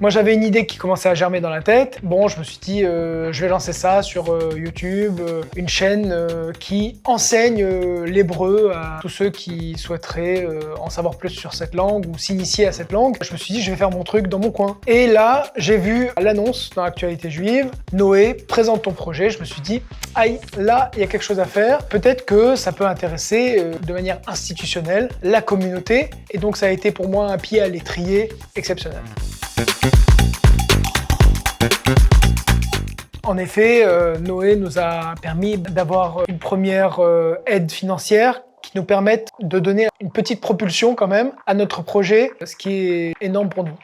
Moi, j'avais une idée qui commençait à germer dans la tête. Bon, je me suis dit, je vais lancer ça sur YouTube, une chaîne qui enseigne l'hébreu à tous ceux qui souhaiteraient en savoir plus sur cette langue ou s'initier à cette langue. Je me suis dit, je vais faire mon truc dans mon coin. Et là, j'ai vu l'annonce dans l'actualité juive. Noé, présente ton projet. Je me suis dit, aïe, là, il y a quelque chose à faire. Peut-être que ça peut intéresser de manière institutionnelle la communauté. Et donc, ça a été pour moi un pied à l'étrier exceptionnel. En effet, Noé nous a permis d'avoir une première aide financière qui nous permette de donner une petite propulsion quand même à notre projet, ce qui est énorme pour nous.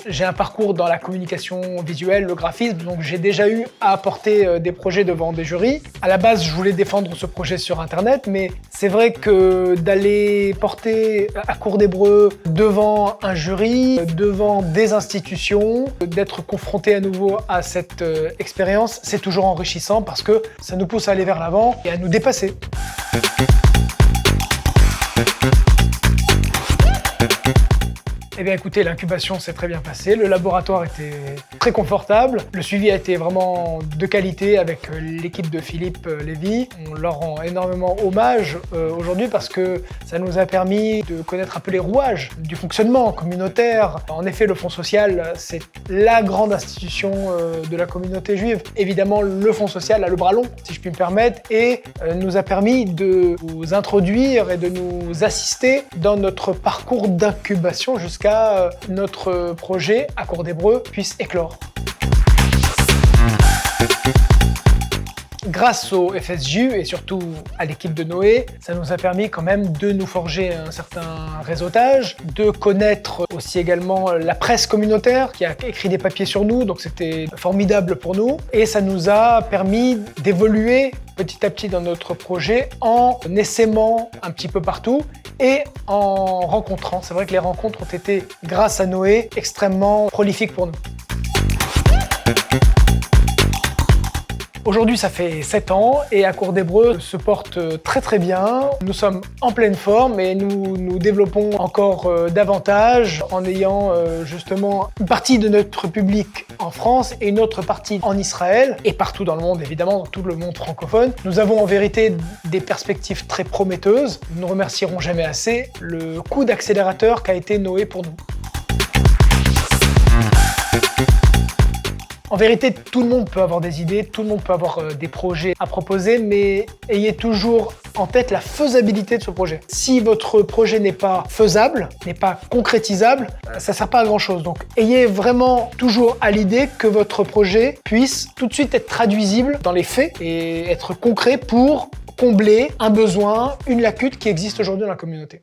J'ai un parcours dans la communication visuelle, le graphisme, donc j'ai déjà eu à apporter des projets devant des jurys. À la base, je voulais défendre ce projet sur Internet, mais c'est vrai que d'aller porter à cours d'hébreu devant un jury, devant des institutions, d'être confronté à nouveau à cette expérience, c'est toujours enrichissant parce que ça nous pousse à aller vers l'avant et à nous dépasser. Eh bien écoutez, l'incubation s'est très bien passée, le laboratoire était très confortable, le suivi a été vraiment de qualité avec l'équipe de Philippe Lévy. On leur rend énormément hommage aujourd'hui parce que ça nous a permis de connaître un peu les rouages du fonctionnement communautaire. En effet, le Fonds social, c'est la grande institution de la communauté juive. Évidemment, le Fonds social a le bras long, si je puis me permettre, et nous a permis de nous introduire et de nous assister dans notre parcours d'incubation jusqu'à notre projet à cours d'hébreu puisse éclore. Grâce au FSJU et surtout à l'équipe de Noé, ça nous a permis quand même de nous forger un certain réseautage, de connaître aussi également la presse communautaire qui a écrit des papiers sur nous, donc c'était formidable pour nous. Et ça nous a permis d'évoluer petit à petit dans notre projet en essaimant un petit peu partout et en rencontrant. C'est vrai que les rencontres ont été, grâce à Noé, extrêmement prolifiques pour nous. Aujourd'hui, ça fait 7 ans et à cours d'hébreu se porte très très bien. Nous sommes en pleine forme et nous développons encore davantage en ayant justement une partie de notre public en France et une autre partie en Israël et partout dans le monde, évidemment, dans tout le monde francophone. Nous avons en vérité des perspectives très prometteuses. Nous ne remercierons jamais assez le coup d'accélérateur qu'a été Noé pour nous. En vérité, tout le monde peut avoir des idées, tout le monde peut avoir des projets à proposer, mais ayez toujours en tête la faisabilité de ce projet. Si votre projet n'est pas faisable, n'est pas concrétisable, ça ne sert pas à grand chose. Donc, ayez vraiment toujours à l'idée que votre projet puisse tout de suite être traduisible dans les faits et être concret pour combler un besoin, une lacune qui existe aujourd'hui dans la communauté.